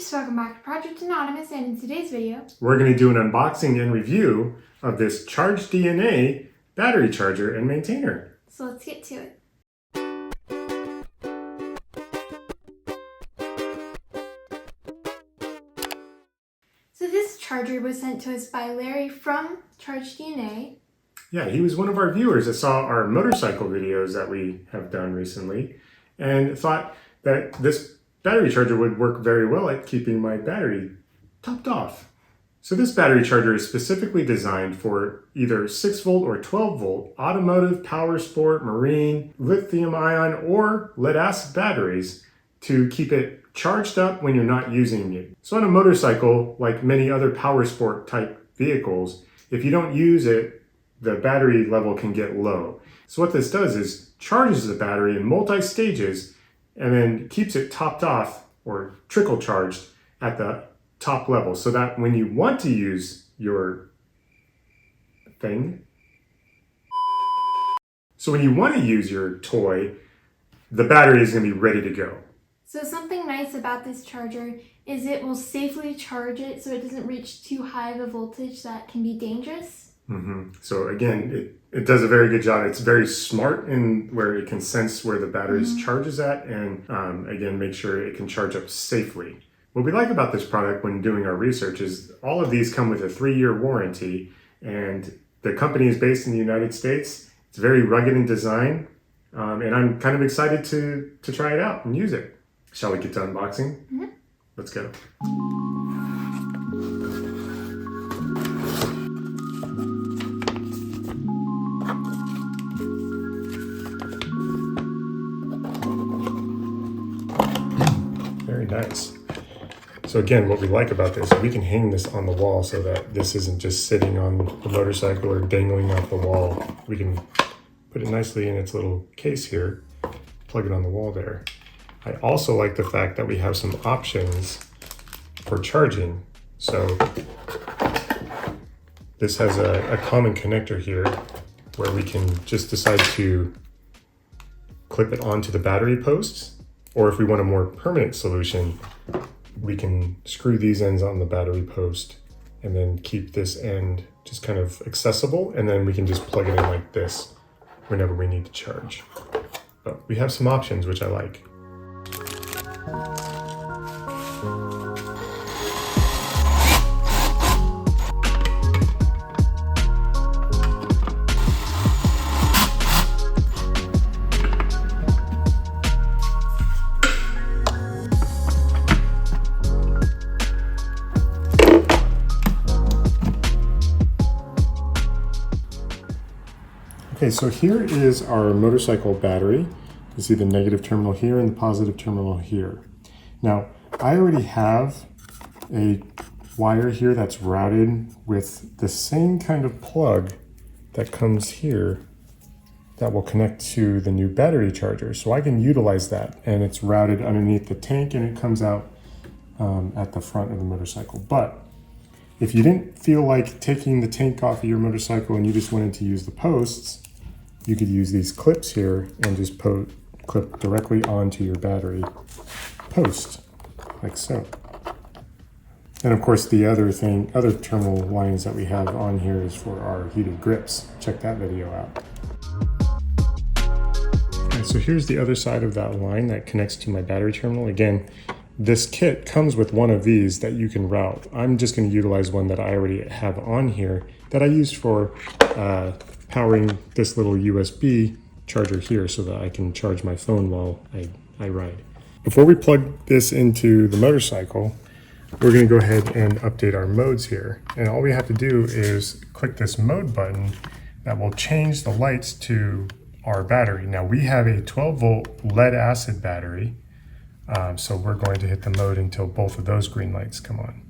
peeps, welcome back to Project Anonymous, and in today's video, we're going to do an unboxing and review of this Charged DNA battery charger and maintainer. So let's get to it. So this charger was sent to us by Larry from Charged DNA. Yeah, he was one of our viewers that saw our motorcycle videos that we have done recently and thought that this battery charger would work very well at keeping my battery topped off. So this battery charger is specifically designed for either 6 volt or 12 volt automotive, power sport, marine, lithium ion, or lead acid batteries to keep it charged up when you're not using it. So on a motorcycle, like many other power sport type vehicles, if you don't use it, the battery level can get low. So what this does is charges the battery in multi-stages and then keeps it topped off or trickle charged at the top level, so that when you want to use your thing, so when you want to use your toy, the battery is going to be ready to go. So something nice about this charger is it will safely charge it so it doesn't reach too high of a voltage that can be dangerous. So again, it does a very good job. It's very smart in where it can sense where the battery's charges at, and again, make sure it can charge up safely. What we like about this product when doing our research is all of these come with a 3-year warranty, and the company is based in the United States. It's very rugged in design, and I'm kind of excited to try it out and use it. Shall we get to unboxing? Let's go. Very nice. So again, what we like about this, we can hang this on the wall so that this isn't just sitting on the motorcycle or dangling off the wall. We can put it nicely in its little case here, plug it on the wall there. I also like the fact that we have some options for charging. So this has a common connector here where we can just decide to clip it onto the battery posts, or if we want a more permanent solution, we can screw these ends on the battery post and then keep this end just kind of accessible, and then we can just plug it in like this whenever we need to charge. But we have some options, which I like. Okay, so here is our motorcycle battery. You see the negative terminal here and the positive terminal here. Now, I already have a wire here that's routed with the same kind of plug that comes here that will connect to the new battery charger. So I can utilize that, and it's routed underneath the tank, and it comes out at the front of the motorcycle. But if you didn't feel like taking the tank off of your motorcycle and you just wanted to use the posts, you could use these clips here and just clip directly onto your battery post, like so. And of course, the other terminal lines that we have on here is for our heated grips. Check that video out. Okay, so here's the other side of that line that connects to my battery terminal. Again, this kit comes with one of these that you can route. I'm just going to utilize one that I already have on here that I used for powering this little USB charger here so that I can charge my phone while I ride. Before we plug this into the motorcycle, we're going to go ahead and update our modes here. And all we have to do is click this mode button that will change the lights to our battery. Now we have a 12 volt lead acid battery. So we're going to hit the mode until both of those green lights come on.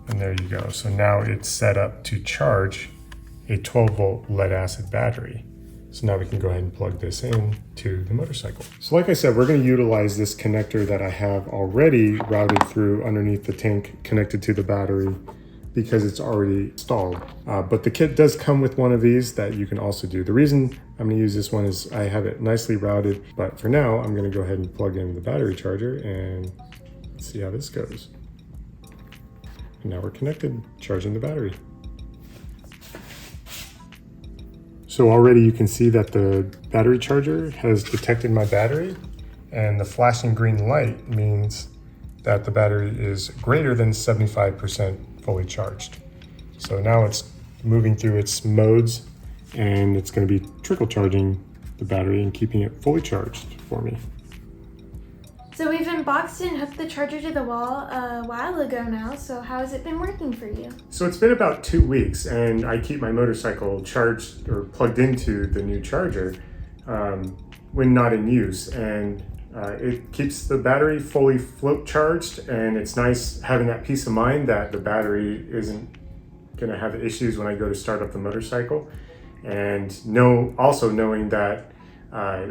And there you go. So now it's set up to charge a 12 volt lead acid battery. So now we can go ahead and plug this in to the motorcycle. So like I said, we're going to utilize this connector that I have already routed through underneath the tank connected to the battery because it's already installed. But the kit does come with one of these that you can also do. The reason I'm going to use this one is I have it nicely routed, but for now I'm going to go ahead and plug in the battery charger and see how this goes. And now we're connected, charging the battery. So already you can see that the battery charger has detected my battery, and the flashing green light means that the battery is greater than 75% fully charged. So now it's moving through its modes, and it's going to be trickle charging the battery and keeping it fully charged for me. So we've unboxed and hooked the charger to the wall a while ago now, so how has it been working for you? So it's been about 2 weeks, and I keep my motorcycle charged or plugged into the new charger when not in use, and it keeps the battery fully float charged, and it's nice having that peace of mind that the battery isn't going to have issues when I go to start up the motorcycle, and also knowing that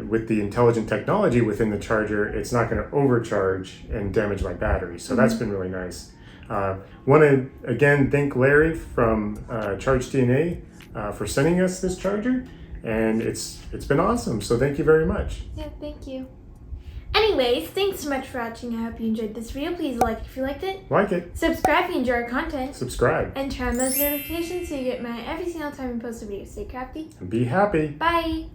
with the intelligent technology within the charger, it's not going to overcharge and damage my battery. So that's been really nice. Want to again thank Larry from Charge DNA for sending us this charger, and it's been awesome. So thank you very much. Yeah, thank you. Anyways, thanks so much for watching. I hope you enjoyed this video. Please like if you liked it. Like it. Subscribe if you enjoy our content. Subscribe. And turn on those notifications so you get my every single time we post a video. Stay crafty. And be happy. Bye.